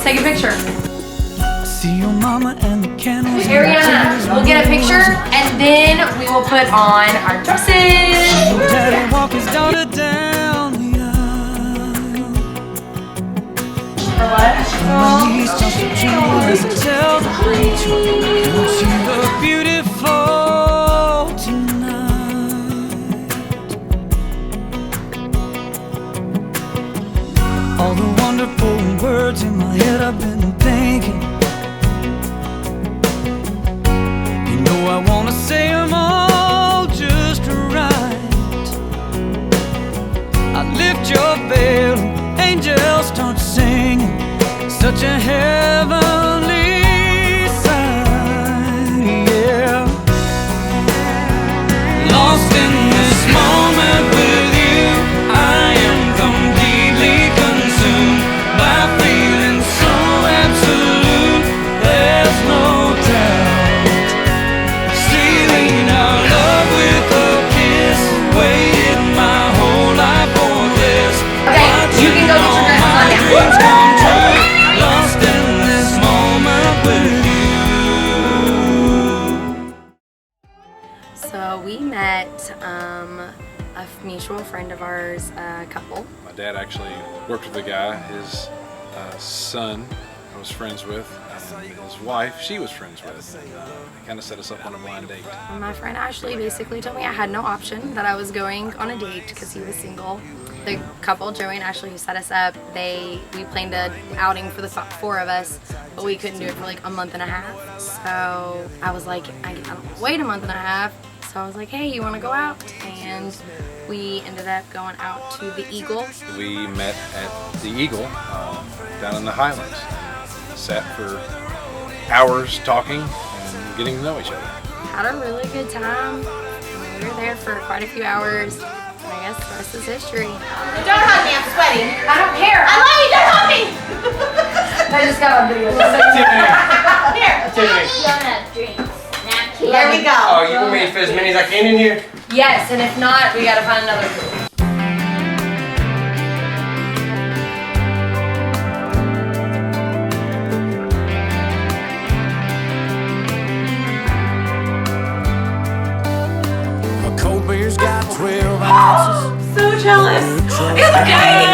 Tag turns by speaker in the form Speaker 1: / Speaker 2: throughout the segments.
Speaker 1: take a picture.
Speaker 2: See your mama and the candles.
Speaker 1: Ariana, we'll get a picture and then we will put on our dresses.
Speaker 2: Daddy walk his daughter down the aisle.
Speaker 1: For what?
Speaker 2: My knees just a jewels and tell the preacher, don't you look beautiful tonight? All the wonderful words in my head I've been thinking. You know I wanna say them all just right. I lift your veil, angels start singing, such a heavenly sight, yeah. Lost in this moment with you, I am completely consumed by feeling so absolute, there's no doubt. Sealing our love with a kiss, waited my whole life for this.
Speaker 1: Okay, you can go get your dresses on now.
Speaker 2: Lost in this moment with you.
Speaker 1: So we met a mutual friend of ours, a couple.
Speaker 3: My dad actually worked with the guy. His son I was friends with, and his wife, she was friends with. They kind of set us up on a blind date.
Speaker 1: And my friend Ashley basically told me I had no option, that I was going on a date because he was single. The couple, Joey and Ashley, who set us up, we planned an outing for the 4 of us, but we couldn't do it for like a month and a half. So I was like, I don't wait a month and a half. So I was like, hey, you want to go out? And we ended up going out to the Eagle.
Speaker 3: We met at the Eagle down in the Highlands. Sat for hours talking and getting to know each other.
Speaker 1: Had a really good time. We were there for quite a few hours. And I guess the rest is history.
Speaker 4: Don't hug me, I'm sweating.
Speaker 1: I don't care.
Speaker 4: I love you, don't hug me!
Speaker 1: I just got on video.
Speaker 4: Here.
Speaker 5: Tiffany.
Speaker 4: Donut drinks. Napkin.
Speaker 1: There we go.
Speaker 5: Oh, you want me to fit as many as I can in here?
Speaker 1: Yes, and if not, we gotta find another pool.
Speaker 2: A cold beer's got 12 ounces.
Speaker 4: So jealous. It's okay.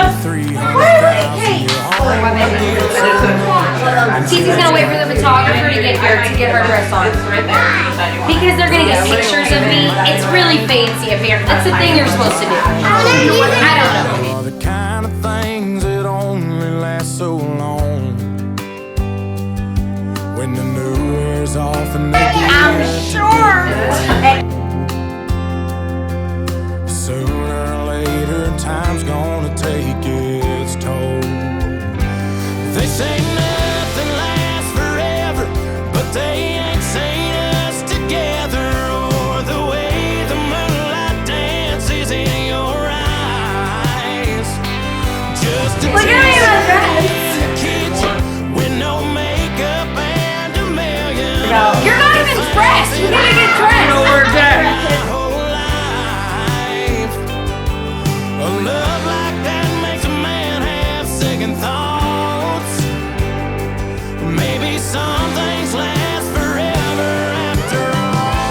Speaker 1: Titi's gonna wait for the photographer to get here to get her dress on. Because they're gonna get pictures of me. It's really fancy up here. That's the thing you're supposed to do. I don't know.
Speaker 2: Are the kind of things that only last so long. When the new wears off and they
Speaker 4: I'm sure.
Speaker 2: sooner or later, time's gonna take its toll. They say nothing lasts forever, but they ain't seen us together, or the way the moonlight dances in your eyes. Just a
Speaker 1: Look at me in my dress.
Speaker 2: in the kitchen with no makeup and a million.
Speaker 1: You're not even dressed. You need to get dressed.
Speaker 2: A love like that makes a man have second thoughts. Maybe some things last forever after all.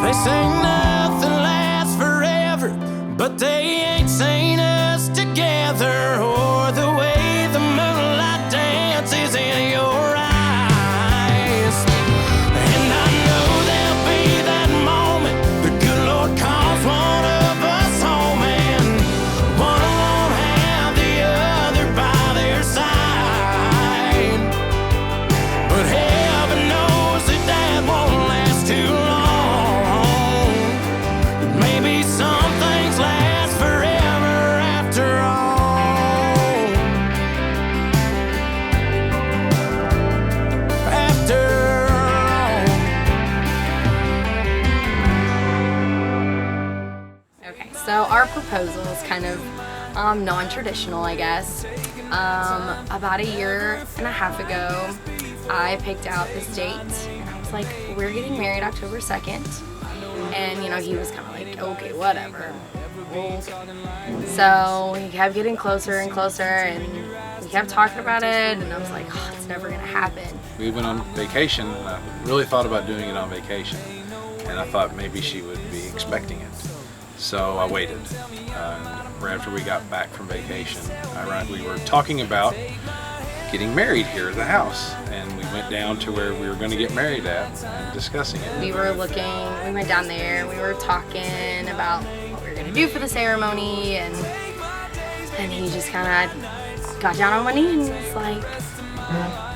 Speaker 2: They say nothing lasts forever, but they ain't seen us together, or the way the moonlight dances in your eyes. And I know there'll be that moment the good Lord calls one of us home, and one won't have the other by their side. But heaven knows that that won't last too long. Maybe some things last forever after all. After all.
Speaker 1: Okay, so our proposal is kind of non-traditional, I guess. About a year and a half ago, I picked out this date, and I was was like, we're getting married October 2nd. And, you know, he was kind of like, okay, whatever. So we kept getting closer and closer, and we kept talking about it, and I was like, oh, it's never gonna happen.
Speaker 3: We went on vacation, and I really thought about doing it on vacation. And I thought maybe she would be expecting it. So I waited. Right after we got back from vacation, we were talking about getting married here at the house, and we went down to where we were going to get married at and discussing it.
Speaker 1: We went down there, we were talking about what we were gonna do for the ceremony, and he just kind of got down on one knee and was like,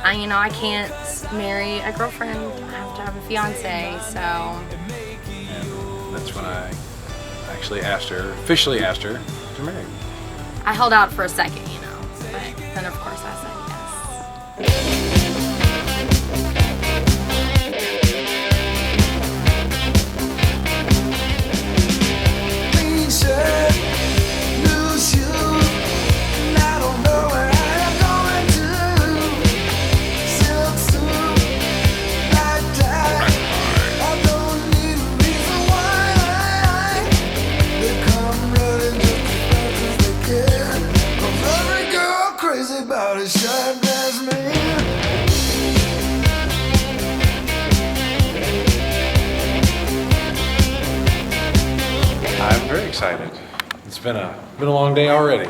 Speaker 1: I can't marry a girlfriend, I have to have a fiance, so.
Speaker 3: And that's when I actually officially asked her to marry me.
Speaker 1: I held out for a second, but then of course I said yes.
Speaker 3: I'm very excited. It's been a long day already.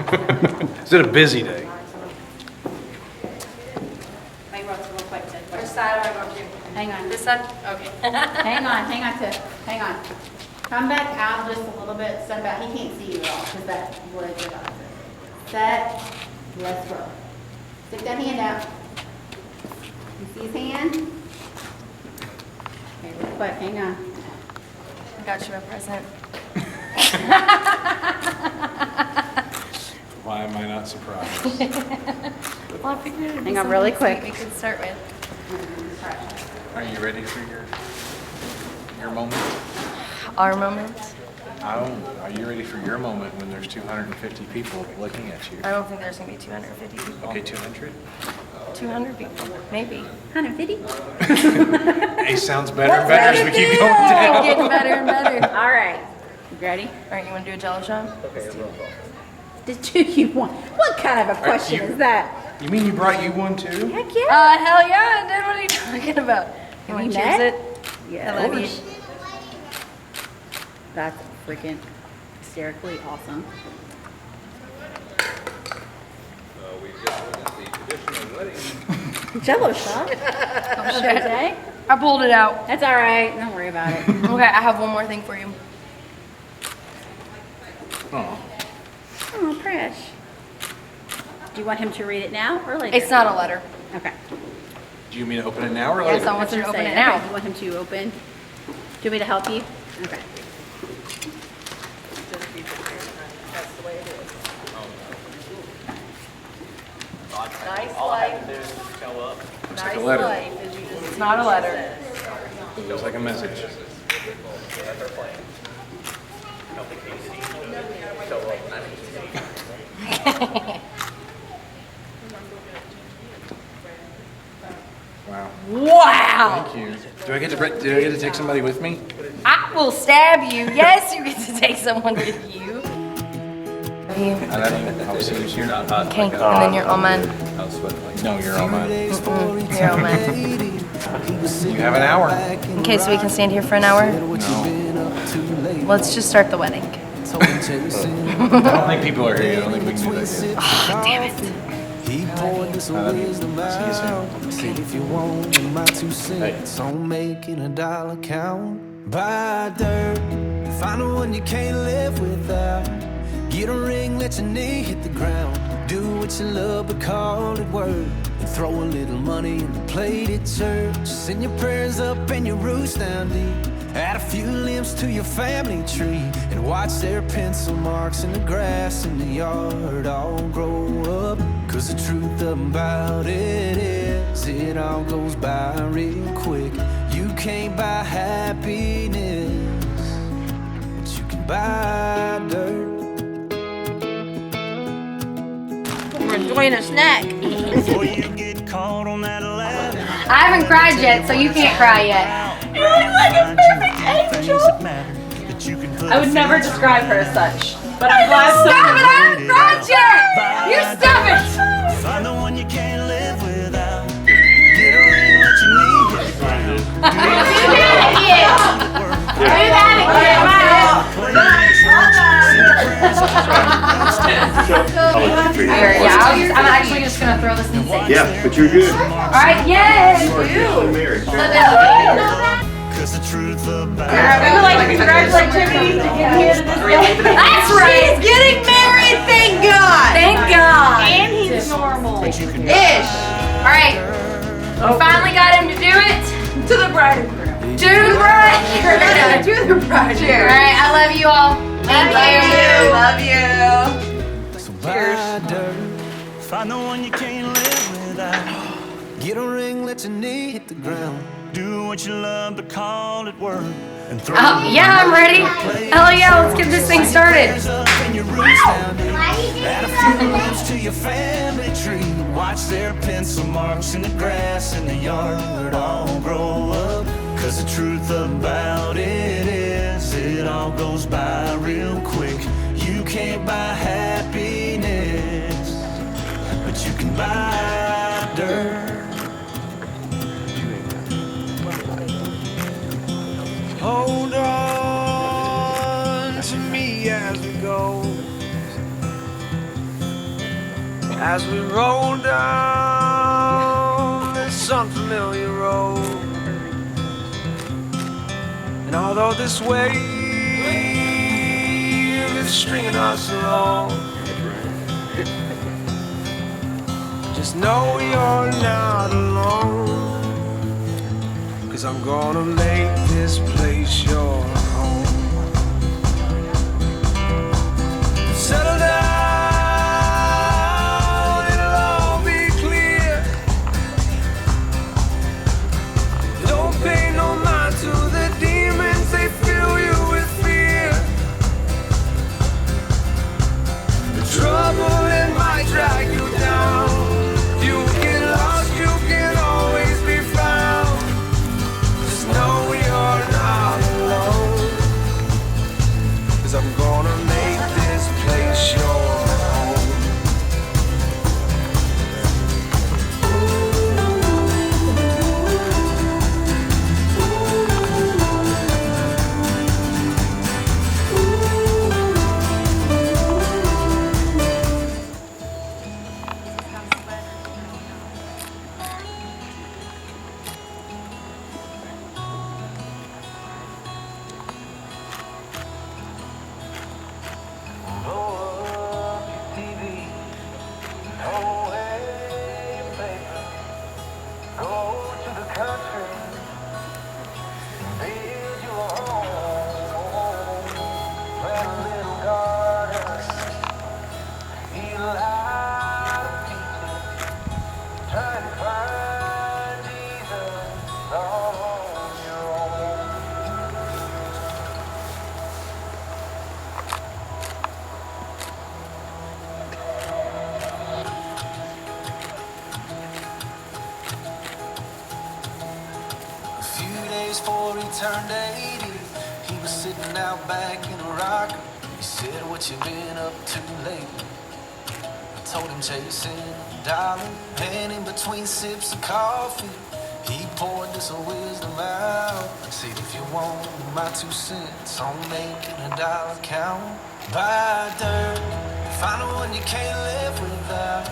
Speaker 3: It's been a busy day.
Speaker 1: Which side do I go to?
Speaker 4: Hang on.
Speaker 1: This side? Okay.
Speaker 4: Hang on. Come back out just a little bit, stand back. He can't see you at all, because that would your doctor. Set, let's roll. Stick that hand out. You see his hand? Okay, real quick, hang on.
Speaker 1: I got you a present.
Speaker 3: Why am I not surprised?
Speaker 1: Well, I figured it'd be
Speaker 4: Hang on really
Speaker 1: something
Speaker 4: quick.
Speaker 1: sweet we could start with.
Speaker 3: Are you ready for your moment?
Speaker 1: Our moment.
Speaker 3: Are you ready for your moment when there's 250 people looking at you?
Speaker 1: I don't think there's gonna be 250 people.
Speaker 3: Okay, 200?
Speaker 1: 200 people, maybe.
Speaker 4: 150?
Speaker 3: Hey, sounds better and better as we keep going down.
Speaker 1: Getting better and better.
Speaker 4: All right. You ready?
Speaker 1: All right, you want to do a jello shot?
Speaker 4: Did you want? What kind of a question is that?
Speaker 3: You mean you brought you one too?
Speaker 4: Heck yeah.
Speaker 1: Hell yeah, dude, what are you talking about? You want
Speaker 4: You
Speaker 1: to choose
Speaker 4: mad?
Speaker 1: it?
Speaker 4: Yeah.
Speaker 1: I love you.
Speaker 4: That's freaking hysterically awesome. Jello shot?
Speaker 1: Oh,
Speaker 4: Okay.
Speaker 1: I pulled it out.
Speaker 4: That's all right. Don't worry about it.
Speaker 1: Okay, I have one more thing for you.
Speaker 3: Oh.
Speaker 4: Oh, Presh. Do you want him to read it now or later?
Speaker 1: It's not a letter.
Speaker 4: Okay.
Speaker 3: Do you mean to open it now or
Speaker 1: Yes,
Speaker 3: later?
Speaker 1: I want you to
Speaker 4: That's what
Speaker 1: open
Speaker 4: I'm
Speaker 1: it
Speaker 4: saying.
Speaker 1: now.
Speaker 4: Okay, you want him to open? Do you want me to help you? Okay.
Speaker 1: Nice life.
Speaker 3: Looks like a letter.
Speaker 1: It's not a letter.
Speaker 3: Feels like a message. Wow.
Speaker 1: Wow!
Speaker 3: Thank you. Do I get to take somebody with me?
Speaker 1: I will stab you. Yes, you get to take someone with you.
Speaker 3: I love you. I'll see you soon.
Speaker 1: Okay, and then you're on mine.
Speaker 3: No, you're on mine.
Speaker 1: You're on mine.
Speaker 3: You have an hour.
Speaker 1: Okay, so we can stand here for an hour?
Speaker 3: No.
Speaker 1: Let's just start the wedding.
Speaker 3: I don't think people are here. I don't think we can do that yet.
Speaker 1: Oh, damn it.
Speaker 3: I love you. See you soon.
Speaker 6: If you want my 2 cents on making a dollar count, buy dirt, find the one you can't live without. Get a ring, let your knee hit the ground. Do what you love, but call it work. And throw a little money in the plate at church. Send your prayers up and your roots down deep. Add a few limbs to your family tree. And watch their pencil marks in the grass in the yard all grow up. Cause the truth about it is, it all goes by real quick. You can't buy happiness, but you can buy dirt.
Speaker 4: We're enjoying a snack.
Speaker 6: Before you get caught on that ladder,
Speaker 1: I haven't cried yet, so you can't cry yet.
Speaker 4: You look like a perfect angel.
Speaker 7: I would never describe her as such, but I'm glad
Speaker 1: Stop it!
Speaker 7: someone.
Speaker 1: I haven't cried yet! You stop it!
Speaker 6: Find the one you can't live without. Get a ring, let your knee hit the ground.
Speaker 4: Do that
Speaker 1: Yeah, I'm actually just gonna throw this in the
Speaker 8: Yeah, but you're good.
Speaker 1: Alright, yes!
Speaker 8: Married.
Speaker 6: Cause the truth about
Speaker 7: We would like to congratulate Tiffany to get here to this day.
Speaker 1: That's right!
Speaker 9: He's getting married, thank God.
Speaker 1: Thank God!
Speaker 7: And he's normal.
Speaker 9: Ish.
Speaker 1: Alright, we finally got him to do it.
Speaker 9: To the bride and groom.
Speaker 1: To the bride!
Speaker 9: To the bride. Cheers.
Speaker 1: Alright, I love you all. Thank you.
Speaker 9: Love you.
Speaker 6: So buy dirt. Find the one you can't live without. Get a ring, let your knee hit the ground. Do what you love, but call it work. And throw
Speaker 1: Yeah, I'm ready. Hell yeah, let's get this thing started.
Speaker 6: Add a few roots to your family tree. Watch their pencil marks in the grass in the yard all grow up. Cause the truth about it is, it all goes by real quick. You can't buy happiness, but you can buy dirt. Hold on to me as we go, as we roll down this unfamiliar road. And although this wave is stringing us along, just know you're not alone. 'Cause I'm gonna make this place your home. Settle down, it'll all be clear. Don't pay no mind to the demons, they fill you with fear. The trouble, it might drag you down. You get lost, you can always be found. Know you're not alone, 'cause I'm gonna make this place your home. Before he turned 80, he was sitting out back in a rocker. He said, what you been up to lately? I told him chasing a dollar, and in between sips of coffee, he poured this wisdom out. I said, if you want my 2 cents on making a dollar count, buy dirt, find the one you can't live without.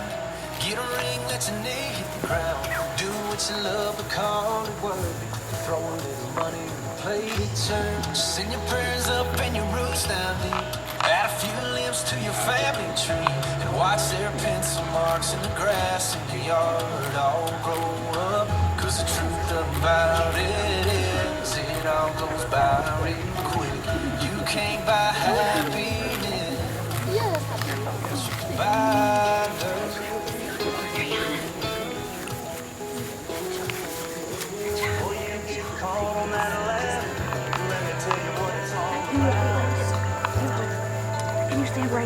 Speaker 6: Get a ring, let your knee hit the ground. Do what you love, but call it work. Throw a little money and play the church. Send your prayers up and your roots down deep. Add a few limbs to your family tree. And watch their pencil marks in the grass in your yard all grow up. 'Cause the truth about it is, it all goes by real quick. You can't buy happiness, but you can buy dirt.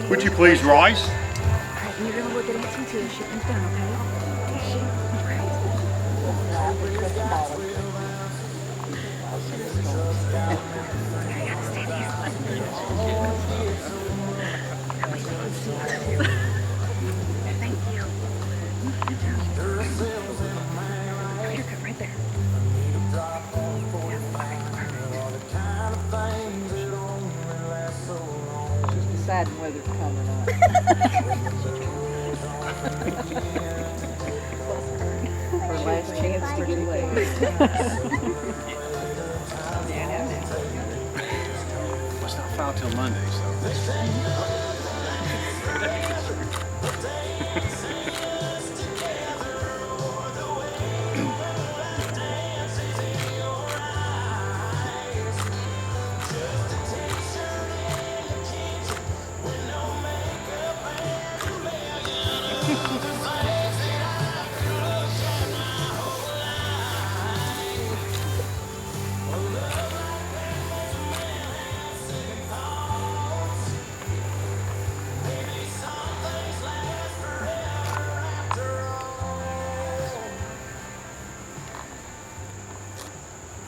Speaker 8: Would you please rise?
Speaker 10: You're gonna look at it too. She comes down, okay? Just deciding whether to come or not. For last chance for too late.
Speaker 3: Must not file till Monday, so.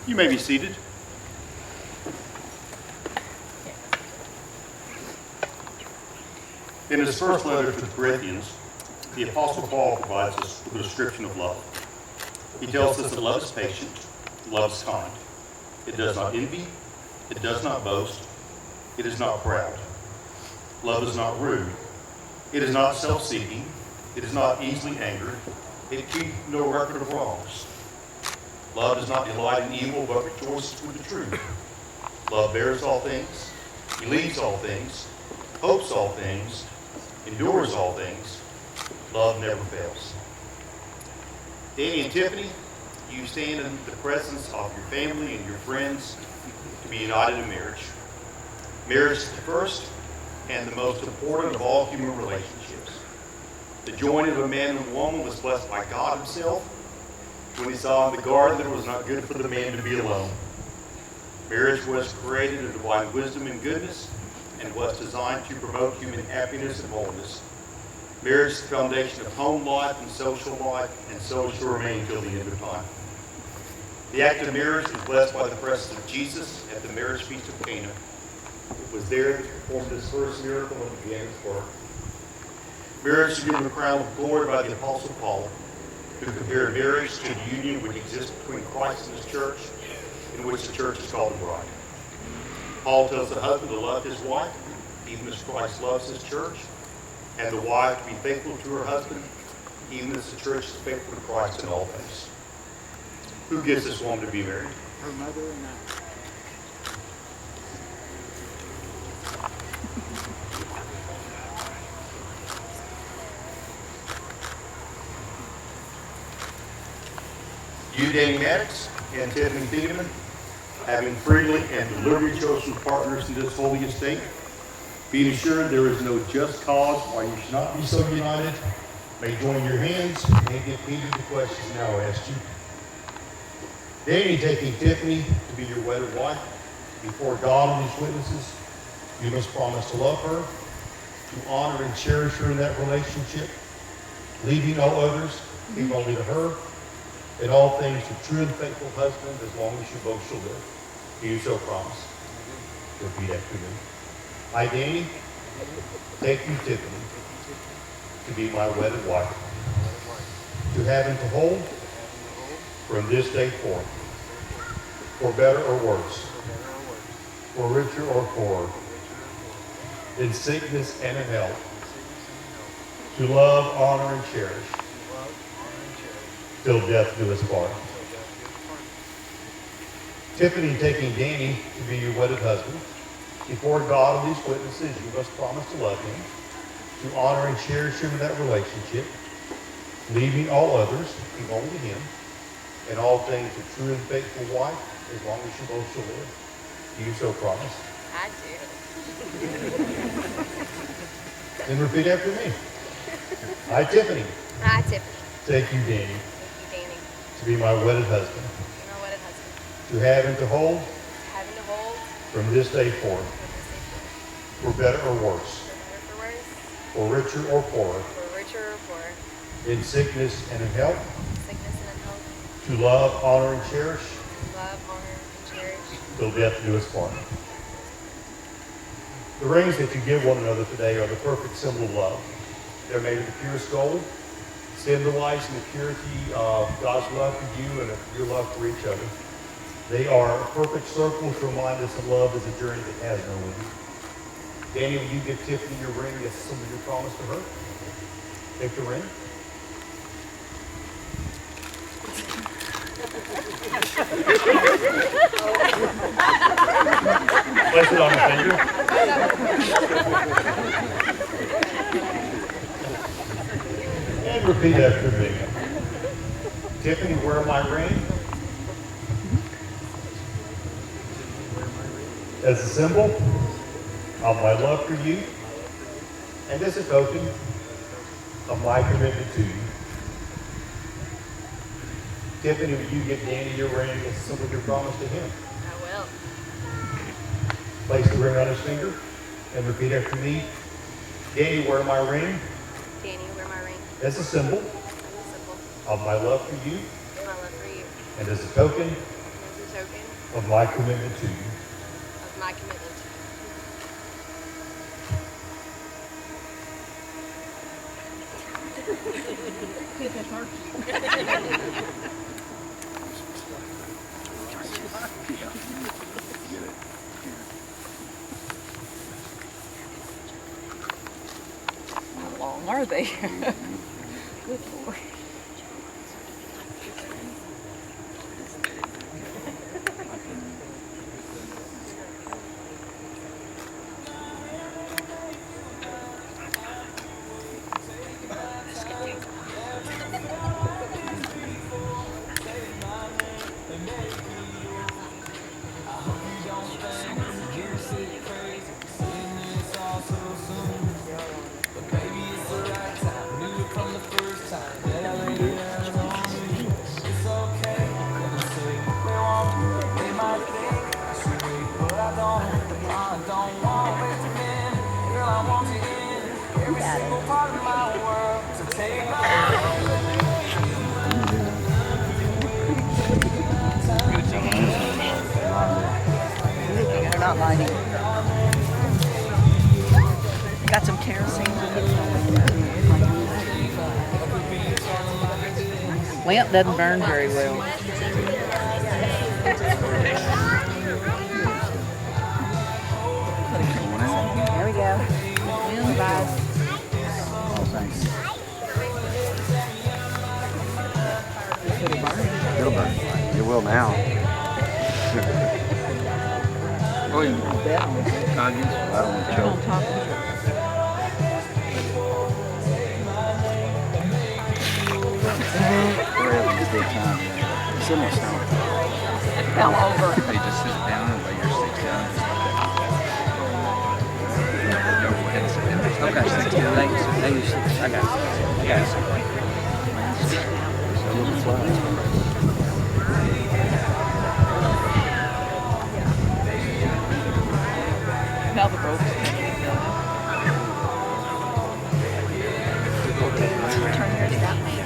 Speaker 8: You may be seated. In his first letter to the Corinthians, the Apostle Paul provides us with a description of love. He tells us that love is patient, love is kind. It does not envy, it does not boast, it is not proud. Love is not rude, it is not self-seeking, it is not easily angered, it keeps no record of wrongs. Love does not delight in evil, but rejoices with the truth. Love bears all things, believes all things, hopes all things, endures all things. Love never fails. Danny and Tiffany, you stand in the presence of your family and your friends to be united in marriage. Marriage is the first and the most important of all human relationships. The joining of a man and a woman was blessed by God himself when he saw in the garden that it was not good for the man to be alone. Marriage was created of divine wisdom and goodness and was designed to promote human happiness and wholeness. Marriage is the foundation of home life and social life, and so it shall remain until the end of time. The act of marriage was blessed by the presence of Jesus at the marriage feast of Cana. It was there that he performed his first miracle and began his work. Marriage is given the crown of glory by the Apostle Paul, who compared marriage to the union which exists between Christ and his church, in which the church is called the bride. Paul tells the husband to love his wife, even as Christ loves his church, and the wife to be faithful to her husband, even as the church is faithful to Christ in all things. Who gets this woman to be married?
Speaker 10: Her mother and I.
Speaker 8: You, Danny Maddix, and Tiffany Thiedemann, having freely and deliberately chosen partners in this holy estate, being assured there is no just cause why you should not be so united, may join your hands and give heed to the questions now asked you. Danny, taking Tiffany to be your wedded wife, before God and his witnesses, you must promise to love her, to honor and cherish her in that relationship, leaving all others, keep only to her, in all things to true and faithful husband as long as you both shall live. Do you so promise? Repeat after me. I, Danny, take you, Tiffany, to be my wedded wife, to have and to hold from this day forth, for better or worse, for richer or poorer, in sickness and in health, to love, honor, and cherish, till death do us part. Tiffany, taking Danny to be your wedded husband, before God and his witnesses, you must promise to love him, to honor and cherish him in that relationship, leaving all others, keep only to him, in all things a true and faithful wife, as long as you both shall live. Do you so promise?
Speaker 9: I do.
Speaker 8: Then repeat after me. I, Tiffany,
Speaker 9: Hi, Tiffany.
Speaker 8: take you, Danny,
Speaker 9: Thank you, Danny.
Speaker 8: to be my wedded husband,
Speaker 9: You're my wedded husband.
Speaker 8: to have and to hold
Speaker 9: Having to hold
Speaker 8: from this day forth,
Speaker 9: from this day forward.
Speaker 8: for better or worse,
Speaker 9: For better,
Speaker 8: for richer or poorer,
Speaker 9: for worse, for richer or poorer,
Speaker 8: in sickness and in health,
Speaker 9: sickness and in health,
Speaker 8: to to love, honor, and cherish
Speaker 9: love, honor, and cherish
Speaker 8: till death do us part. The rings that you give one another today are the perfect symbol of love. They're made of the purest gold, symbolizing the purity of God's love for you and of your love for each other. They are a perfect circle to remind us that love is a journey that has no end. Danny, will you give Tiffany your ring as some of your promise to her? Take the ring. Place it on your finger. And repeat after me. Tiffany, wear my ring as a symbol of my love for you and as a token of my commitment to you. Tiffany, will you give Danny your ring as a symbol of your promise to him?
Speaker 9: I will.
Speaker 8: Place the ring on his finger and repeat after me. Danny, wear my ring
Speaker 9: Danny, wear my ring
Speaker 8: as a symbol
Speaker 9: as a symbol
Speaker 8: of my love for you
Speaker 9: of my love for you
Speaker 8: and as a token
Speaker 9: and as a token
Speaker 8: of my commitment to you.
Speaker 9: of my commitment to you.
Speaker 10: How long are they? Good Lord. They're not lighting. Got some kerosene. Lamp doesn't burn very well. There we go. Bye.
Speaker 11: It'll burn. It will now. Oh, you
Speaker 10: Bet on it.
Speaker 11: coggies? I don't want to
Speaker 10: Put it on
Speaker 11: choke.
Speaker 10: top of it.
Speaker 11: We're having a good time. It's almost down.
Speaker 10: Fell over.
Speaker 11: Hey, just sit down and lay your sticks down. Go ahead and sit down. Okay, sticks down. Lay your sticks. I got it. I got it. It's a little fly.
Speaker 10: Now the ropes.
Speaker 1: Turn yours that way.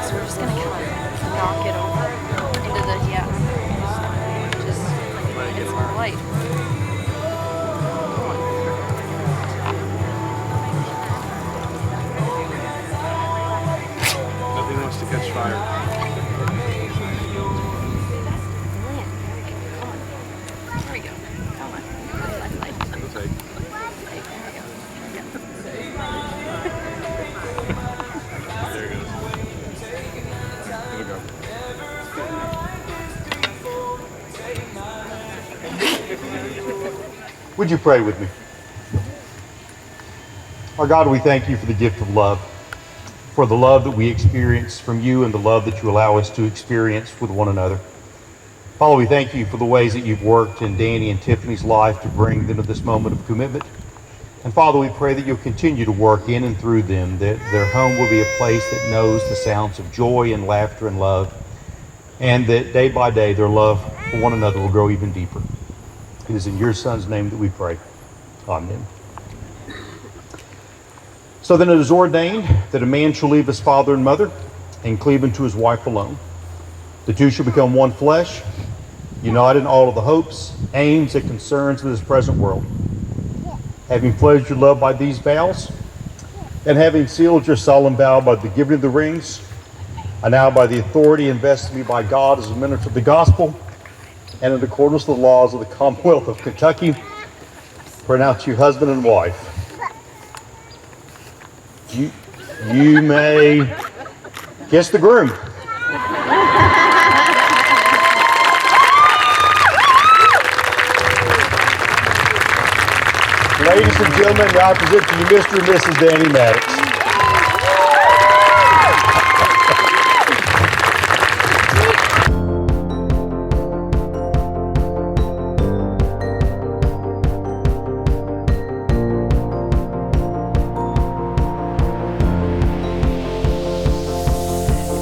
Speaker 1: So we're just gonna kind of knock it over into the, just like it's more light.
Speaker 3: Nothing wants to catch fire.
Speaker 1: There we go. Come on.
Speaker 3: It'll take. There it goes. It'll go.
Speaker 8: Would you pray with me? Our God, we thank you for the gift of love, for the love that we experience from you and the love that you allow us to experience with one another. Father, we thank you for the ways that you've worked in Danny and Tiffany's life to bring them to this moment of commitment. And Father, we pray that you'll continue to work in and through them, that their home will be a place that knows the sounds of joy and laughter and love, and that day by day their love for one another will grow even deeper. It is in your Son's name that we pray. Amen. So then it is ordained that a man shall leave his father and mother and cleave unto his wife alone. The two shall become one flesh, united in all of the hopes, aims, and concerns of this present world. Having pledged your love by these vows, and having sealed your solemn vow by the giving of the rings, I now, by the authority invested in me by God as a minister of the gospel, and in accordance with the laws of the Commonwealth of Kentucky, pronounce you husband and wife. You may kiss the groom. Ladies and gentlemen, I present to you Mr. and Mrs. Danny Maddix.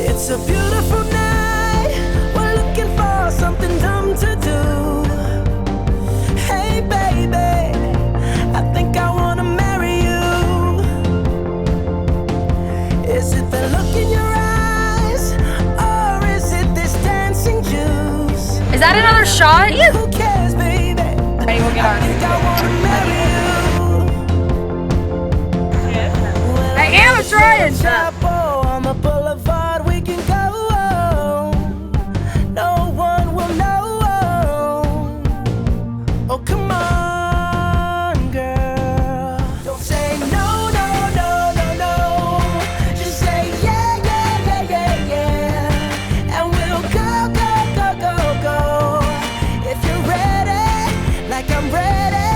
Speaker 6: It's a beautiful night. We're looking for something dumb to do. Hey, baby, I think I want to marry you. Is it the look in your eyes, or is it this dancing juice?
Speaker 1: Is that another shot?
Speaker 6: Who cares, baby?
Speaker 1: Ready, we'll get
Speaker 6: I think I want to marry you.
Speaker 1: I am trying.
Speaker 6: On the boulevard we can go. No one will know. Oh, come on, girl. Don't say no, no, no, no, no. Just say yeah, yeah, yeah, yeah, yeah. And we'll go, go, go, go, go. If you're ready, like I'm ready.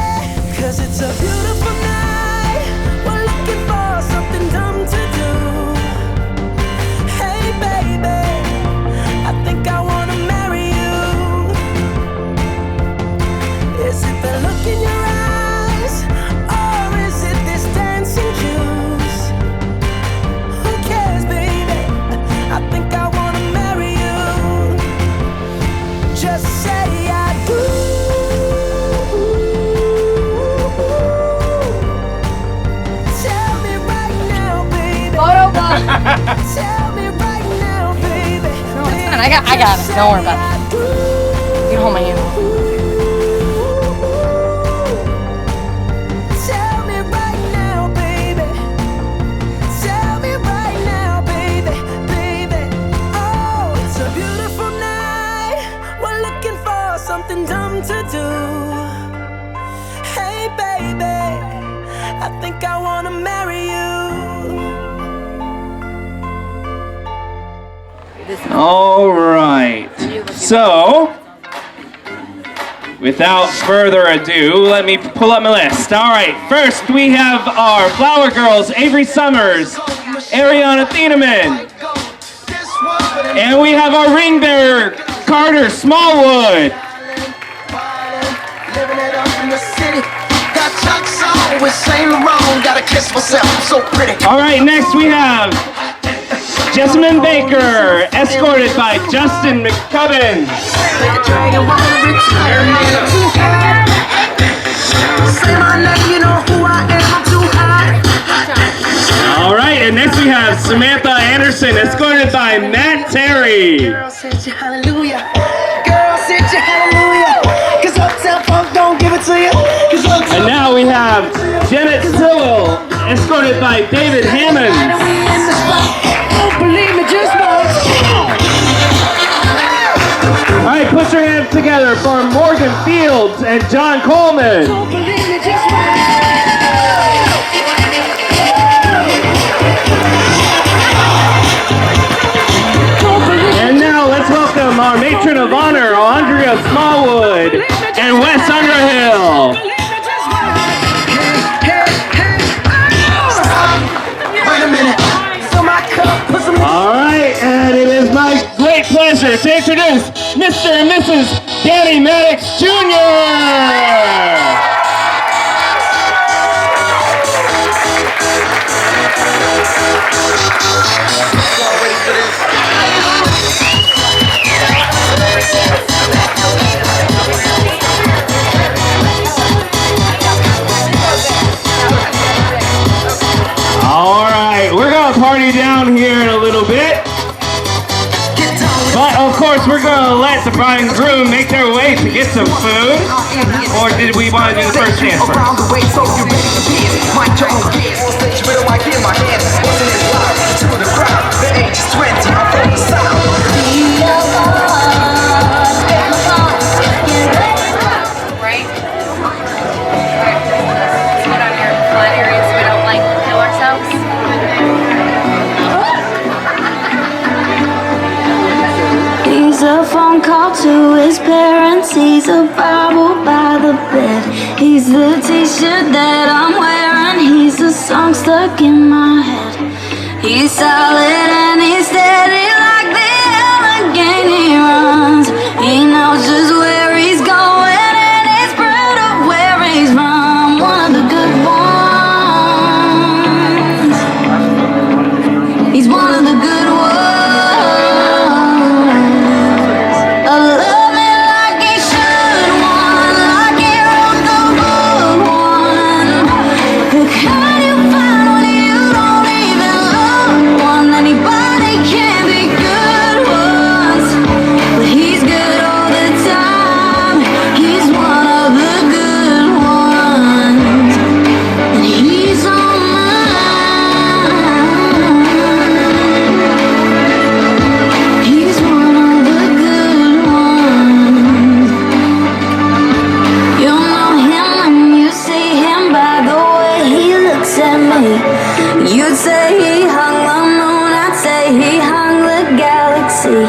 Speaker 6: 'Cause it's a beautiful night. We're looking for something dumb to do. Hey, baby, I think I want to marry you. Is it the look in your eyes, or is it this dancing juice? Who cares, baby? I think I want to marry you. Just say I do. Tell me right now, baby. Tell me right now, baby.
Speaker 1: No, it's fine. I got it. Don't worry about it. You can hold my hand.
Speaker 6: Tell me right now, baby. Tell me right now, baby, baby. Oh, it's a beautiful night. We're looking for something dumb to do. Hey, baby, I think I want to marry you.
Speaker 12: All right. So, without further ado, let me pull up my list. All right. First, we have our Flower Girls, Avery Summers, Ariana Thieneman. And we have our ring bearer, Carter Smallwood. All right. Next, we have Jessamine Baker, escorted by Justin McCubbin. All right, and next we have Samantha Anderson, escorted by Matt Terry.
Speaker 6: Girl, sit your hallelujah. Girl, sit your hallelujah. 'Cause Uptown Funk don't give it to you.
Speaker 12: And now we have Janet Sewell, escorted by David Hammond.
Speaker 6: Believe me, just once.
Speaker 12: All right, put your hands together for Morgan Fields and John Coleman.
Speaker 6: Don't believe me, just once.
Speaker 12: And now let's welcome our matron of honor, Andrea Smallwood and Wes Underhill.
Speaker 6: Wait a minute. Fill my cup, put some.
Speaker 12: All right, and it is my great pleasure to introduce Mr. and Mrs. Danny Maddix Jr. let the bride and groom make their way to get some food? Or did we want to do the first dance first?
Speaker 1: Right? Let's get on your flat area so we don't like kill ourselves.
Speaker 13: He's a phone call to his parents. He's a Bible by the bed. He's the t-shirt that I'm wearing. He's a song stuck in my head. He's solid and he's steady like the Allegheny runs. He knows just where he's going and he's proud of where he's from. One of the good ones. He's one of the good ones. You'd say he hung the moon, I'd say he hung the galaxy.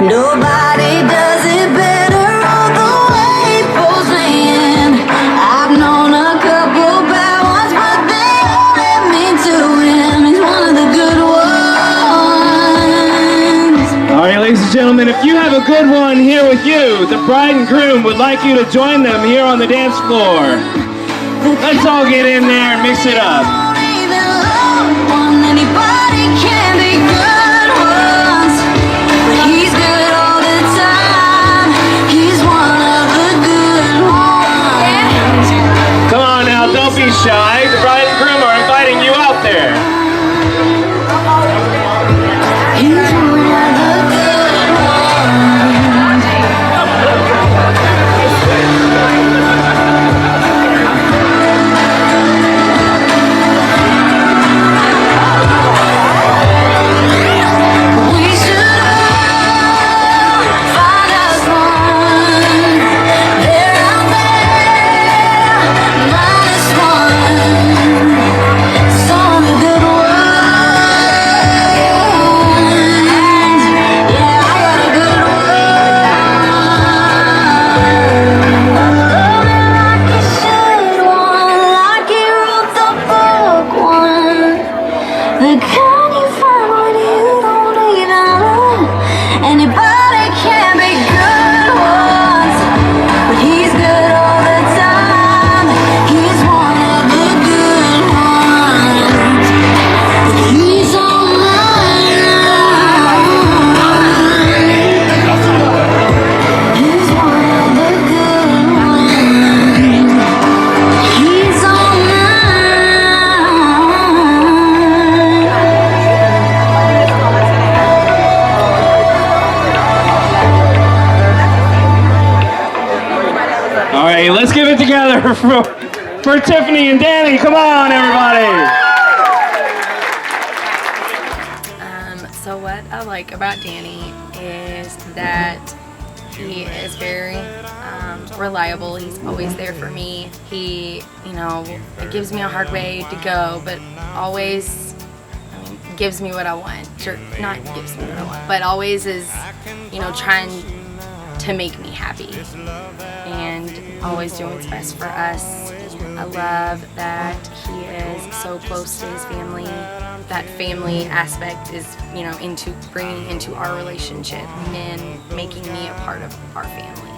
Speaker 13: Nobody does it better, all the way he pulls me in. I've known a couple bad ones, but they all led me to him. He's one of the good ones.
Speaker 12: All right, ladies and gentlemen, if you have a good one here with you, the bride and groom would like you to join them here on the dance floor. Let's all get in there and mix it up.
Speaker 13: Anybody can be good ones, but he's good all the time. He's one of the good ones.
Speaker 12: Come on now, don't be shy. The bride and groom are inviting you out there.
Speaker 13: He's one of the good ones.
Speaker 12: Let's give it together for Tiffany and Danny. Come on, everybody.
Speaker 1: So what I like about Danny is that he is very reliable. He's always there for me. He, it gives me a hard way to go, but always gives me what I want. Sure, not gives me what I want, but always is, trying to make me happy and always doing what's best for us. I love that he is so close to his family. That family aspect is, into bringing into our relationship and making me a part of our family.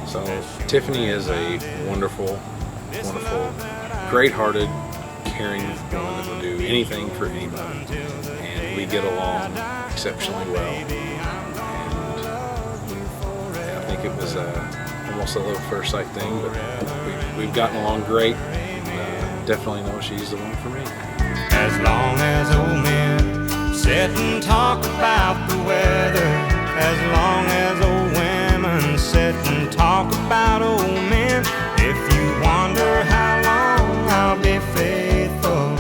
Speaker 3: So Tiffany is a wonderful, wonderful, great-hearted, caring woman that will do anything for anybody, and we get along exceptionally well. And I think it was almost a little first sight thing, but we've gotten along great. Definitely know she's the one for me.
Speaker 2: As long as old men sit and talk about the weather, as long as old
Speaker 6: sit and talk about old men. If you wonder how long I'll be faithful,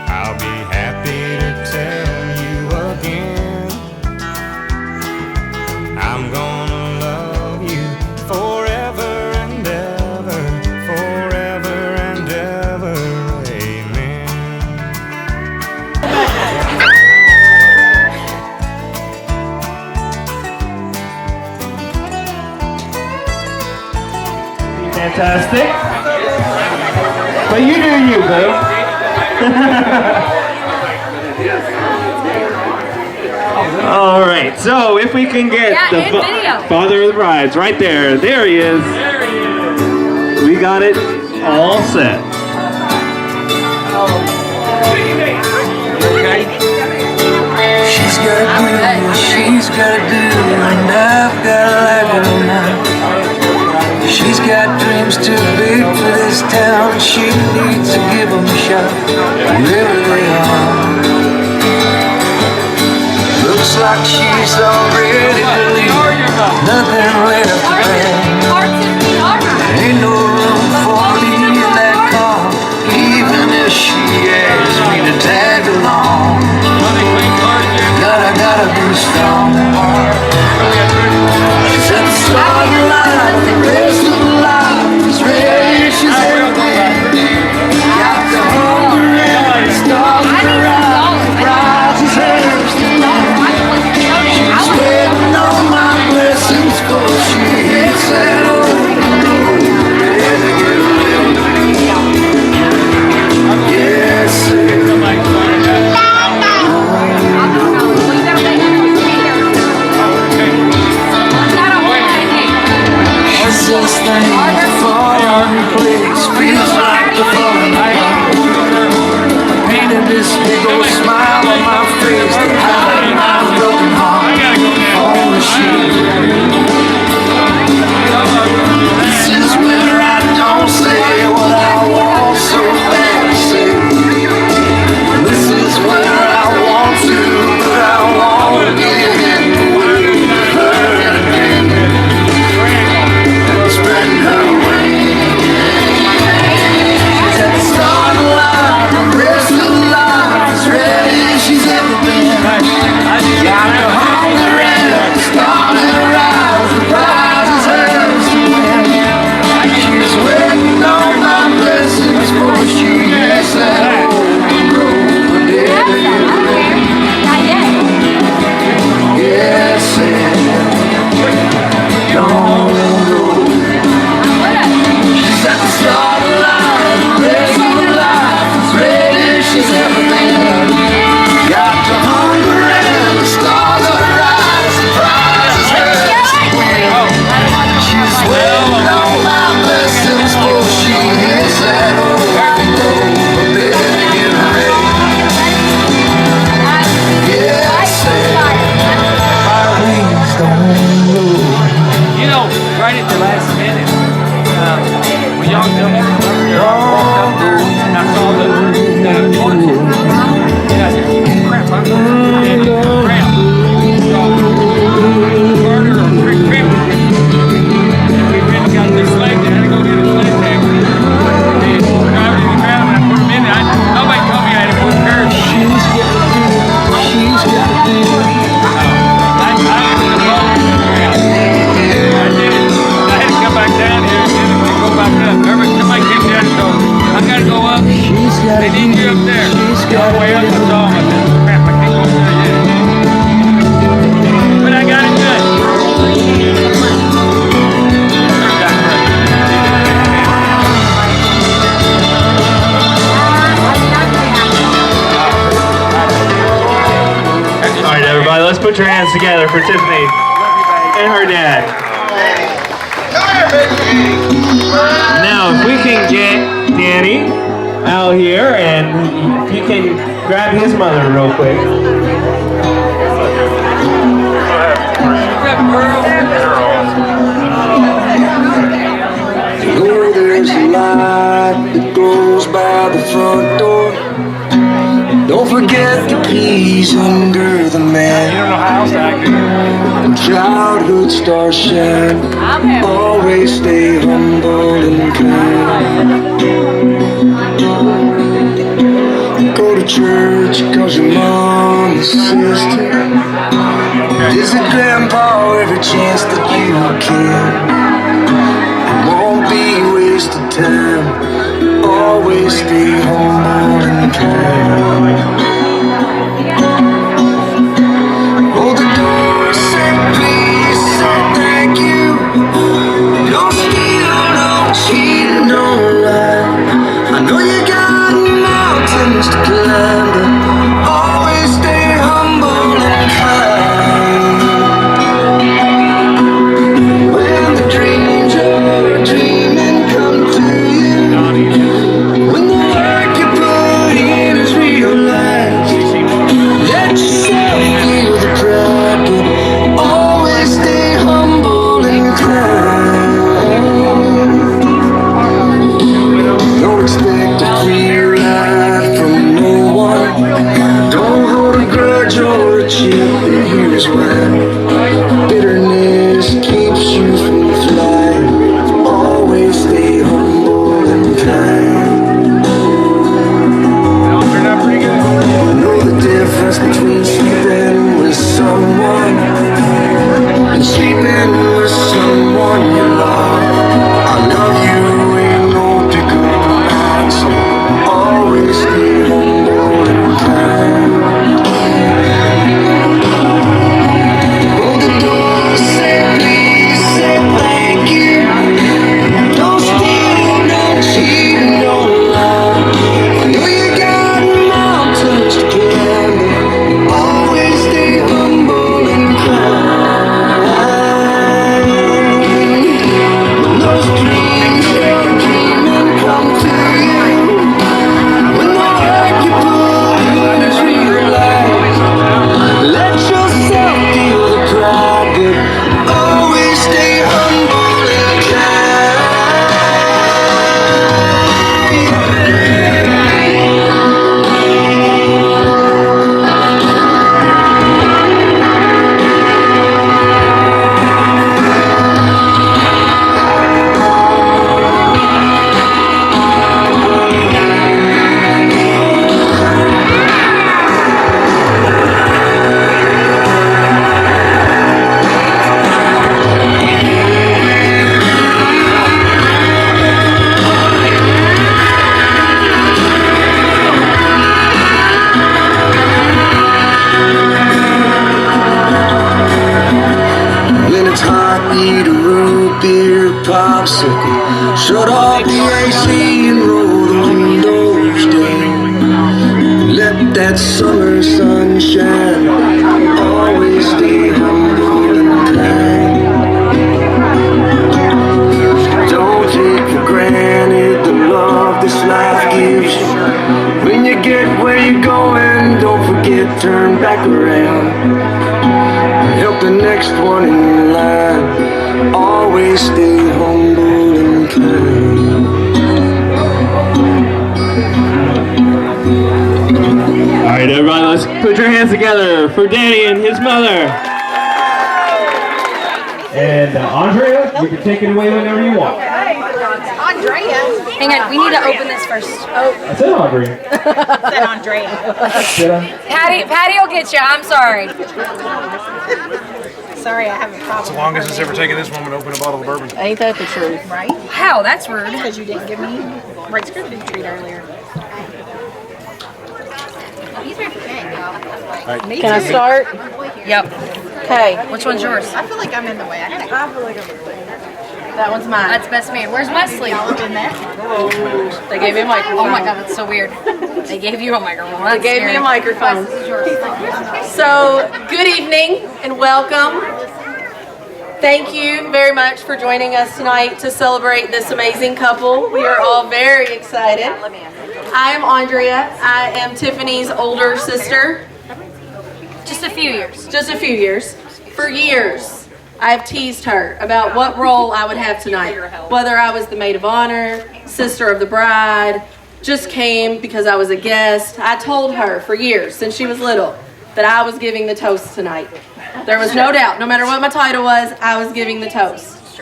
Speaker 6: I'll be happy to tell you again. I'm gonna love you forever and ever, forever and ever, amen.
Speaker 12: Fantastic. But you do you, boo. All right, so if we can get the father of the brides right there. There he is. We got it all set.
Speaker 6: She's got to do what she's got to do, and I've got a life of mine. She's got dreams too big for this town, and she needs to give them a shot, wherever they are. Looks like she's all ready to leave, nothing left to bear. Ain't no room for me in that car, even if she asks me to tag along. Gotta be strong. She's at the start of the line, the rest of the life is ready. She's everything. Got the hunger and the stars to rise. The prize is hers to win. She's waiting on my blessings before she hits that old road. Ready to get living. Yes, sir. This thing fall on place feels like the falling apart. Painted this big old smile on my face to hide my broken heart on the sheet. This is where I don't say what I want so bad to say. This is where I want to, but I won't get in the way of her again. Spread her wings. She's at the start of life, the rest of the life is ready. She's ever been. Got her hunger and the start to rise. The prize is hers to win. She's waiting on my blessings before she hits that old road. Yes, and don't go. She's at the start of life, the rest of her life is ready. She's everything. Got the hunger and the stars of her eyes. The prize is hers to win. She's waiting on my blessings before she hits that old road. Better get ready. Yes, please don't go.
Speaker 11: You know, right at the last minute, when y'all tell me to come up there, I walked up there and I saw the orchard. And I said, crap, I'm going to do crap. So, Carter or Rick Trippett, and we went and got this sled. I had to go get a sledgehammer. And drive it in the ground and I put them in there. Nobody told me I had to put curves.
Speaker 6: She's got to do what she's got to do.
Speaker 11: I did the ball in the ground. I did it. I had to come back down here and go back up. Somebody came down and told me, I gotta go up. They need you up there. On the way up, I saw them. I said, crap, I can't go up there yet. But I got it done.
Speaker 12: All right, everybody, let's put your hands together for Tiffany and her dad. Now, if we can get Danny out here, and if you can grab his mother real quick.
Speaker 6: Oh, there's a light that goes by the front door. Don't forget the keys under the mat.
Speaker 11: You don't know how else to act.
Speaker 6: childhood stars shine. Always stay humble and kind. Go to church cause your mom and sister. Visit grandpa every chance that you can. It won't be wasted time. Always stay humble and kind. Hold the door, say please, say thank you. Don't steal, don't cheat, don't lie. I know you got mountains to climb, but always stay humble and kind. When the dreams you're dreaming come to you, when the work you put in is realized, let yourself feel the pride, but always stay humble and kind. Don't expect a free ride from no one. Don't hold a grudge or a chip, and here's why. Bitterness keeps you from flying. Always stay humble and kind. Know the difference between sleeping with someone and sleeping with someone you love. I love you ain't no pickup line, so always stay humble and kind. Hold the door, say please, say thank you. Don't steal, don't cheat, don't lie. I know you got mountains to climb, but always stay humble and kind. When those dreams you're dreaming come to you, when the work you put in is realized, let yourself feel the pride, but always stay humble and kind. When it's hot, eat a root beer popsicle. Shut off the AC and roll the windows down. Let that summer sun shine. Always stay humble and kind. Don't take for granted the love this life gives you. When you get where you're going, don't forget, turn back around. Help the next one in line. Always stay humble and kind.
Speaker 12: All right, everybody, let's put your hands together for Danny and his mother. And Andrea, you can take it away whenever you want.
Speaker 1: Andrea. Hang on, we need to open this first. Oh.
Speaker 12: I said Andrea.
Speaker 7: I said Andrea.
Speaker 12: Did I?
Speaker 1: Patty will get you. I'm sorry.
Speaker 7: Sorry, I have a problem.
Speaker 3: It's the longest it's ever taken this woman to open a bottle of bourbon.
Speaker 7: Ain't that the truth? Right?
Speaker 1: Wow, that's rude.
Speaker 7: Because you didn't give me Rice Krispie treat earlier.
Speaker 9: He's ready for bed, y'all.
Speaker 7: Me Can too. I start?
Speaker 1: Yep.
Speaker 7: Okay.
Speaker 1: Which one's yours?
Speaker 7: I feel like I'm in the way. I feel like I'm in the way. That one's mine.
Speaker 1: That's best man. Where's Wesley?
Speaker 7: Y'all in there? They gave me a microphone.
Speaker 1: Oh my god, that's so weird. They gave you a microphone. That's
Speaker 7: They gave
Speaker 1: scary.
Speaker 7: me a microphone. So, good evening and welcome. Thank you very much for joining us tonight to celebrate this amazing couple. We are all very excited. I am Andrea. I am Tiffany's older sister.
Speaker 1: Just a few years.
Speaker 7: Just a few years. For years, I've teased her about what role I would have tonight. Whether I was the maid of honor, sister of the bride, just came because I was a guest. I told her for years, since she was little, that I was giving the toast tonight. There was no doubt. No matter what my title was, I was giving the toast.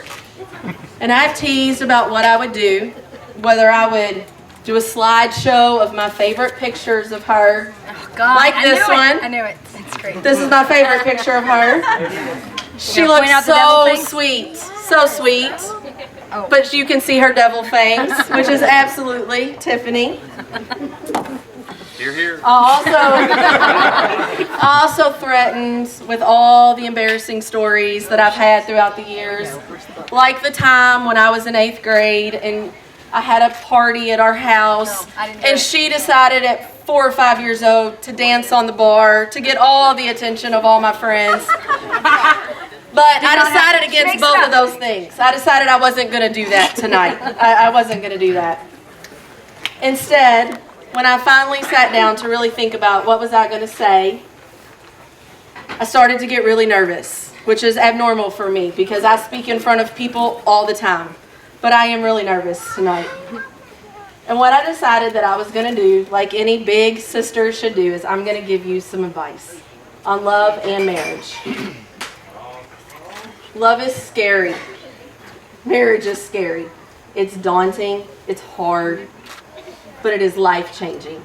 Speaker 7: And I've teased about what I would do, whether I would do a slideshow of my favorite pictures of her, like this one.
Speaker 1: I knew it. It's great.
Speaker 7: This is my favorite picture of her. She looks so sweet, so sweet. But you can see her devil fangs, which is absolutely Tiffany.
Speaker 3: You're here.
Speaker 7: I also threatened with all the embarrassing stories that I've had throughout the years. Like the time when I was in 8th grade and I had a party at our house and she decided at 4 or 5 years old to dance on the bar to get all the attention of all my friends. But I decided against both of those things. I decided I wasn't going to do that tonight. I wasn't going to do that. Instead, when I finally sat down to really think about what was I going to say, I started to get really nervous, which is abnormal for me because I speak in front of people all the time. But I am really nervous tonight. And what I decided that I was going to do, like any big sister should do, is I'm going to give you some advice on love and marriage. Love is scary. Marriage is scary. It's daunting. It's hard. But it is life-changing.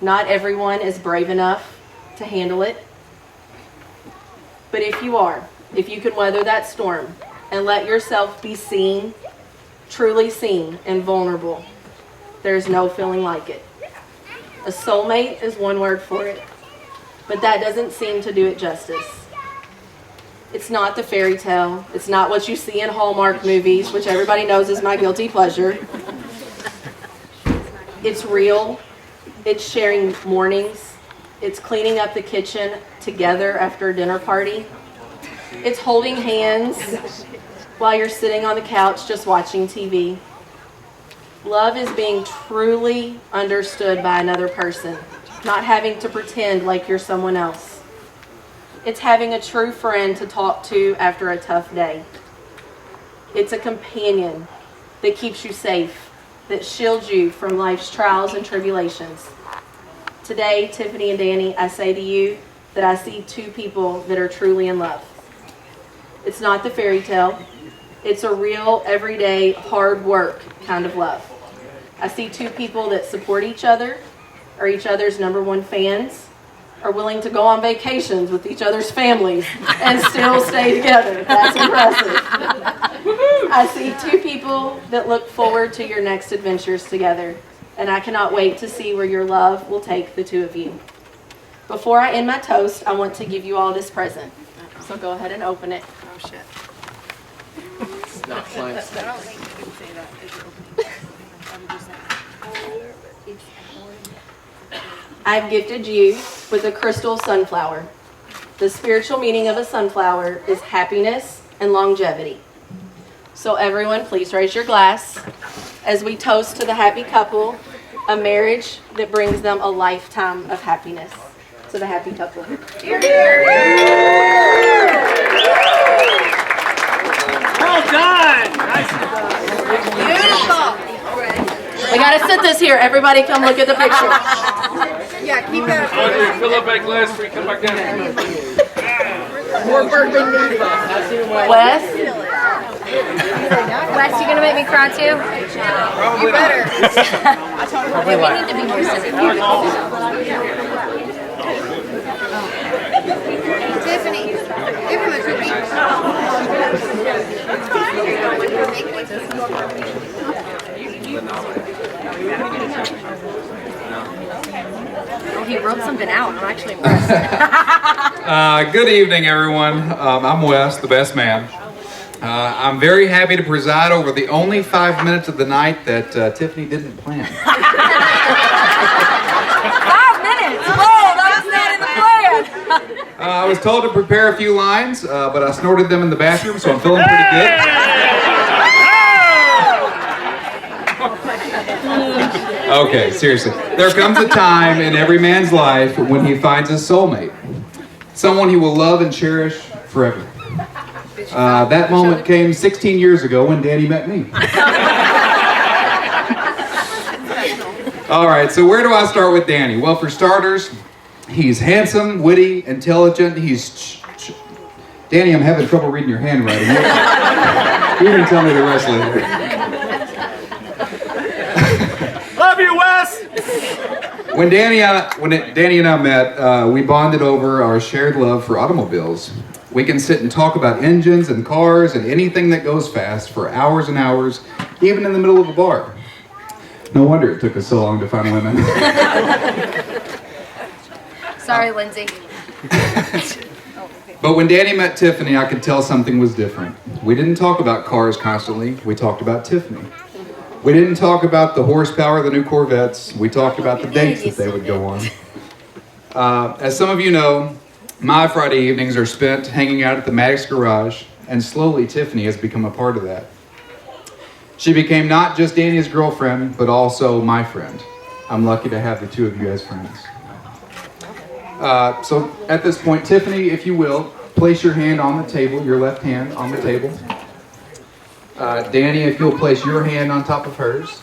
Speaker 7: Not everyone is brave enough to handle it. But if you are, if you can weather that storm and let yourself be seen, truly seen and vulnerable, there's no feeling like it. A soulmate is one word for it, but that doesn't seem to do it justice. It's not the fairy tale. It's not what you see in Hallmark movies, which everybody knows is my guilty pleasure. It's real. It's sharing mornings. It's cleaning up the kitchen together after a dinner party. It's holding hands while you're sitting on the couch just watching TV. Love is being truly understood by another person, not having to pretend like you're someone else. It's having a true friend to talk to after a tough day. It's a companion that keeps you safe, that shields you from life's trials and tribulations. Today, Tiffany and Danny, I say to you that I see two people that are truly in love. It's not the fairy tale. It's a real, everyday, hard work kind of love. I see two people that support each other, are each other's #1 fans, are willing to go on vacations with each other's families and still stay together. That's impressive. I see two people that look forward to your next adventures together, and I cannot wait to see where your love will take the two of you. Before I end my toast, I want to give you all this present. So go ahead and open it.
Speaker 1: Oh shit.
Speaker 3: It's not flying.
Speaker 7: I've gifted you with a crystal sunflower. The spiritual meaning of a sunflower is happiness and longevity. So everyone, please raise your glass as we toast to the happy couple, a marriage that brings them a lifetime of happiness. To the happy couple.
Speaker 11: Well done! Nice.
Speaker 7: Beautiful. We gotta sit this here. Everybody come look at the picture.
Speaker 9: Yeah, keep that.
Speaker 11: Fill up that glass before you come back down.
Speaker 9: More bourbon needed.
Speaker 7: Wes?
Speaker 1: Wes, you gonna make me cry too?
Speaker 9: You better.
Speaker 1: We need to be more sensitive.
Speaker 9: Tiffany, give him a cookie.
Speaker 1: Oh, he wrote something out. I'm actually impressed.
Speaker 14: Good evening, everyone. I'm Wes, the best man. I'm very happy to preside over the only 5 minutes of the night that Tiffany didn't plan.
Speaker 1: 5 minutes? Whoa, that was not in the plan.
Speaker 14: I was told to prepare a few lines, but I snorted them in the bathroom, so I'm feeling pretty good. Okay, seriously. There comes a time in every man's life when he finds his soulmate. Someone he will love and cherish forever. That moment came 16 years ago when Danny met me. All right, so where do I start with Danny? Well, for starters, he's handsome, witty, intelligent. He's Danny, I'm having trouble reading your handwriting. You can tell me the rest later.
Speaker 11: Love you, Wes!
Speaker 14: When Danny and I met, we bonded over our shared love for automobiles. We can sit and talk about engines and cars and anything that goes fast for hours and hours, even in the middle of a bar. No wonder it took us so long to find women.
Speaker 1: Sorry, Lindsay.
Speaker 14: But when Danny met Tiffany, I could tell something was different. We didn't talk about cars constantly, we talked about Tiffany. We didn't talk about the horsepower of the new Corvettes, we talked about the dates that they would go on. As some of you know, my Friday evenings are spent hanging out at the Maddix garage, and slowly Tiffany has become a part of that. She became not just Danny's girlfriend, but also my friend. I'm lucky to have the two of you as friends. So at this point, Tiffany, if you will, place your hand on the table, your left hand on the table. Danny, if you'll place your hand on top of hers.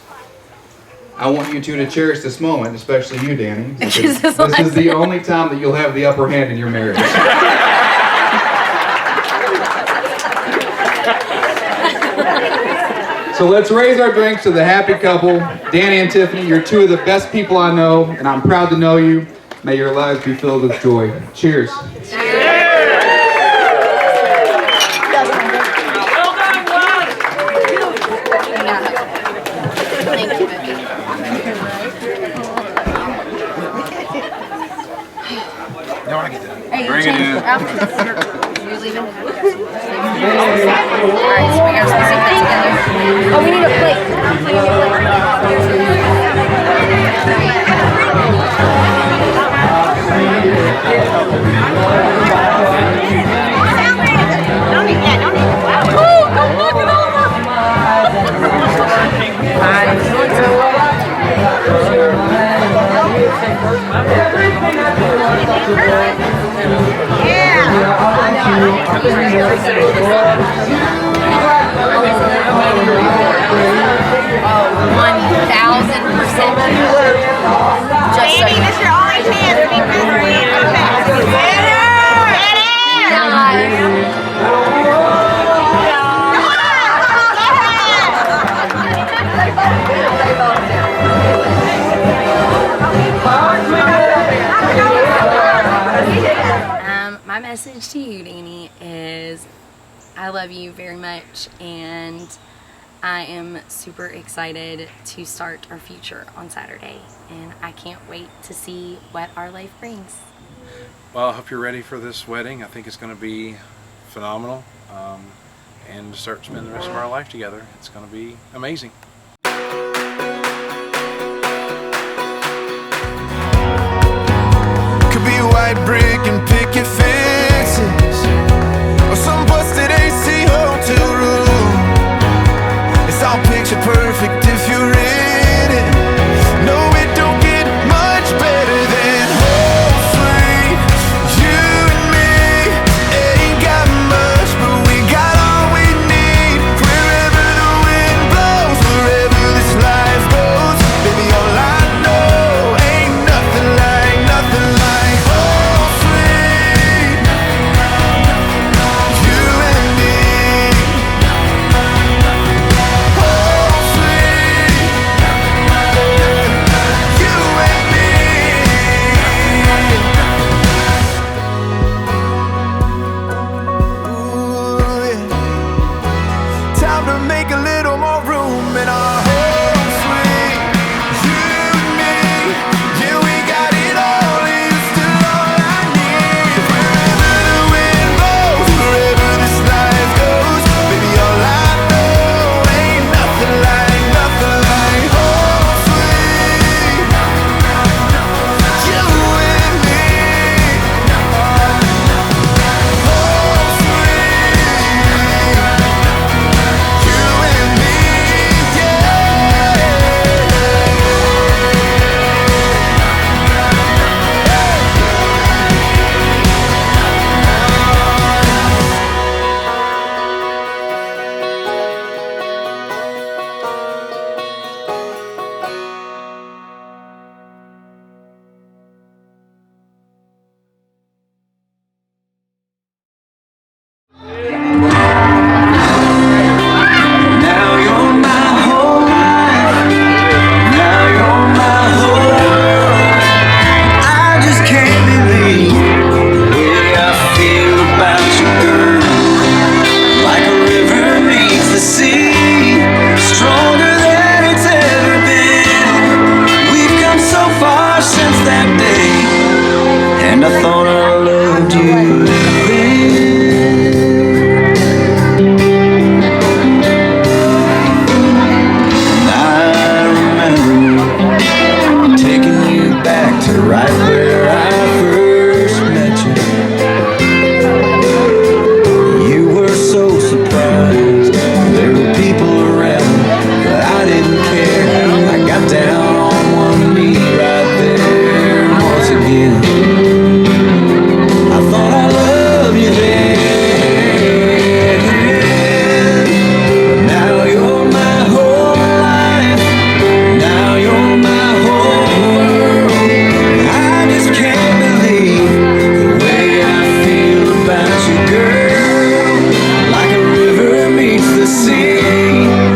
Speaker 14: I want you two to cherish this moment, especially you, Danny. This is the only time that you'll have the upper hand in your marriage. So let's raise our drinks to the happy couple. Danny and Tiffany, you're two of the best people I know, and I'm proud to know you. May your lives be filled with joy. Cheers.
Speaker 1: Bring it in. You're leaving? Alright, so we gotta sing that together. Oh, we need a plate.
Speaker 4: Danny, this is your only chance to be misery.
Speaker 1: My message to you, Danny, is I love you very much, and I am super excited to start our future on Saturday, and I can't wait to see what our life brings.
Speaker 3: Well, I hope you're ready for this wedding. I think it's going to be phenomenal, and to start spending the rest of our life together. It's going to be amazing.
Speaker 6: Could be white brick and picket fences, or some busted AC hotel room. It's all picture perfect if you're in it. No, it don't get much better than home sweet. You and me ain't got much, but we got all we need. Wherever the wind blows, wherever this life goes, baby, all I know ain't nothing like home sweet. You and me. Home sweet. You and me. Ooh, yeah. Time to make a little more room in our home sweet. You and me, yeah, we got it all. It's still all I need. Wherever the wind blows, wherever this life goes, baby, all I know ain't nothing like home sweet. You and me. Home sweet. You and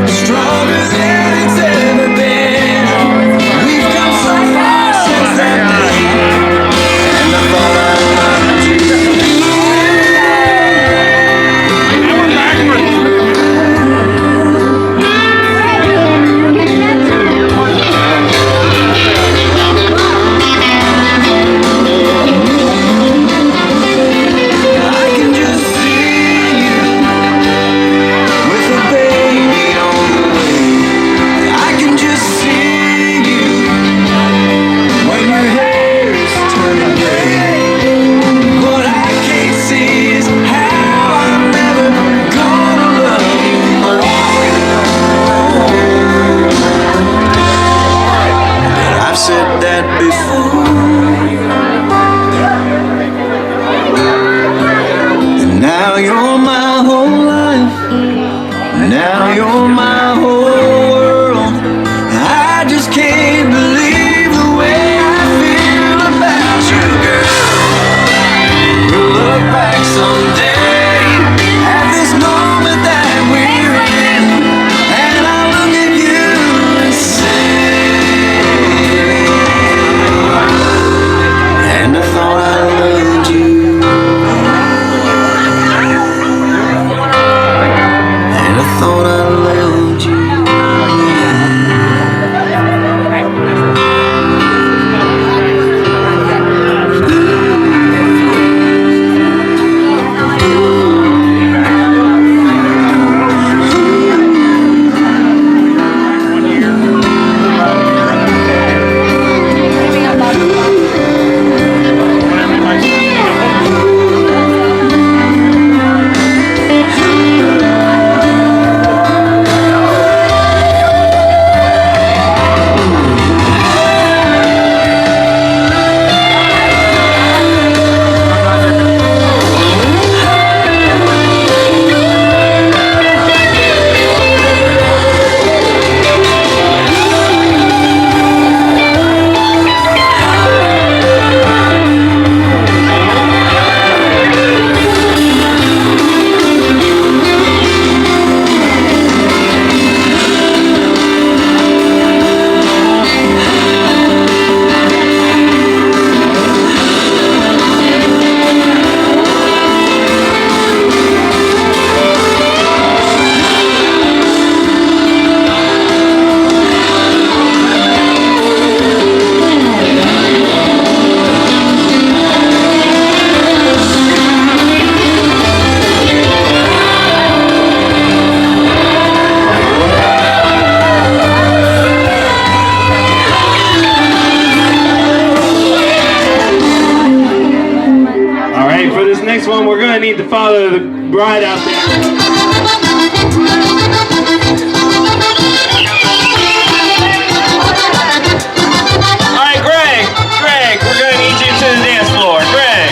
Speaker 6: stronger than it's ever been. We've come so far since that day, and I thought I loved you. I can just see you with a baby on the way. I can just see you when your hair is turning gray. What I can't see is how I'm never gonna love you more. But I've said that before, and now you're my whole life. Now you're my whole world. I just can't believe the way I feel about you, girl. We'll look back someday at this moment that we're in, and I'll look at you and say, and I thought I loved you. And I thought I loved you.
Speaker 12: All right, for this next one, we're gonna need to follow the bride out there. All right, Greg, we're gonna need you to the dance floor. Greg.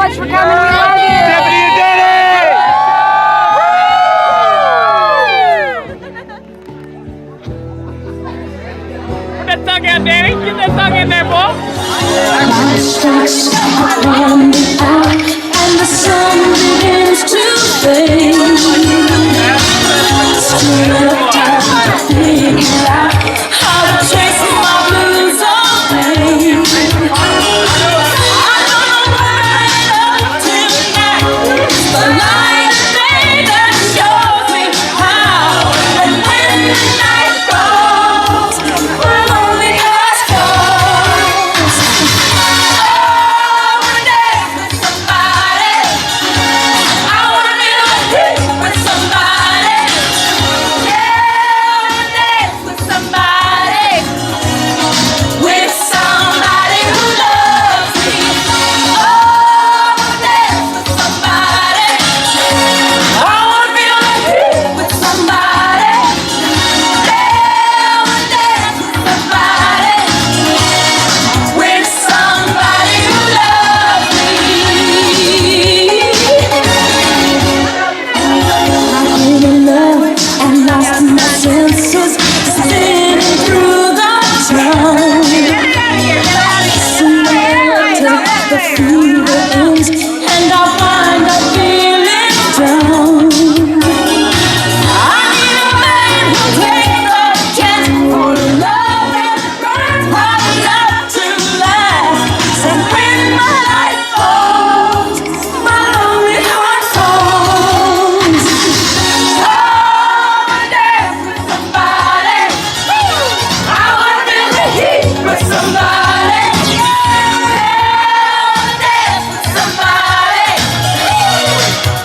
Speaker 9: much for coming. We love you.
Speaker 12: Stephanie, you did it! Put that song out, Danny. Get that song in there, boy.
Speaker 13: Light strikes upon the hour, and the sun begins to fade. Still time to figure out how to chase my blues away. I don't know why up tonight. It's the light of day that shows me how. And when the night falls, my lonely heart falls. I wanna dance with somebody. I wanna feel the heat with somebody. Yeah, I wanna dance with somebody. With somebody who loves me. Oh, I wanna dance with somebody. I wanna feel the heat with somebody. Yeah, I wanna dance with somebody. With somebody who loves me. I've been in love and lost my senses, spinning through the town. The fever ends and I find I'm feeling down. I need a man who'll take a chance for love that burns hot enough to last. And when my light falls, my lonely heart falls. I wanna dance with somebody. I wanna feel the heat with somebody.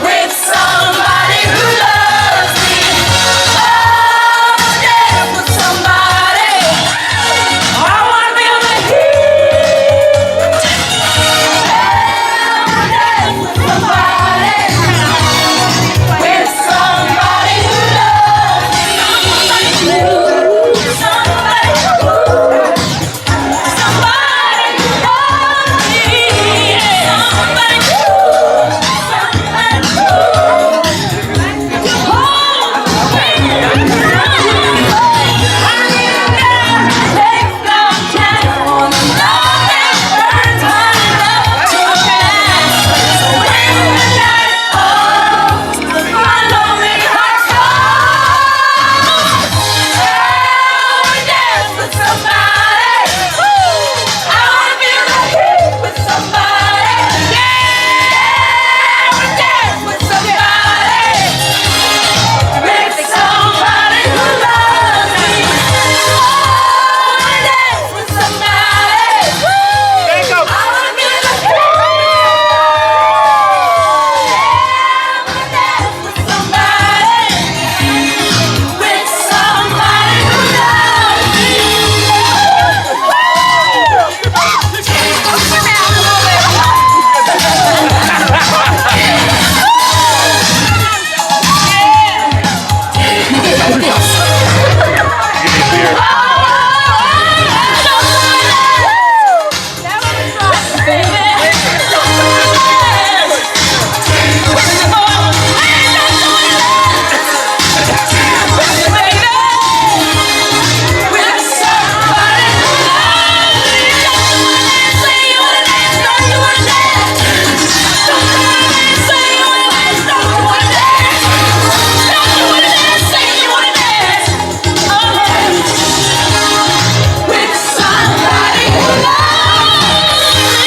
Speaker 13: With somebody who loves me. Oh, dance with somebody. I wanna feel the heat. Dance with somebody. With somebody who loves me. Somebody who loves me.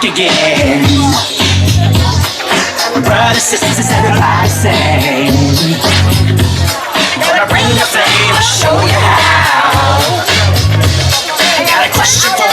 Speaker 2: Again, brothers, sisters, everybody sing. Gonna bring the flame, show you how. I got a question for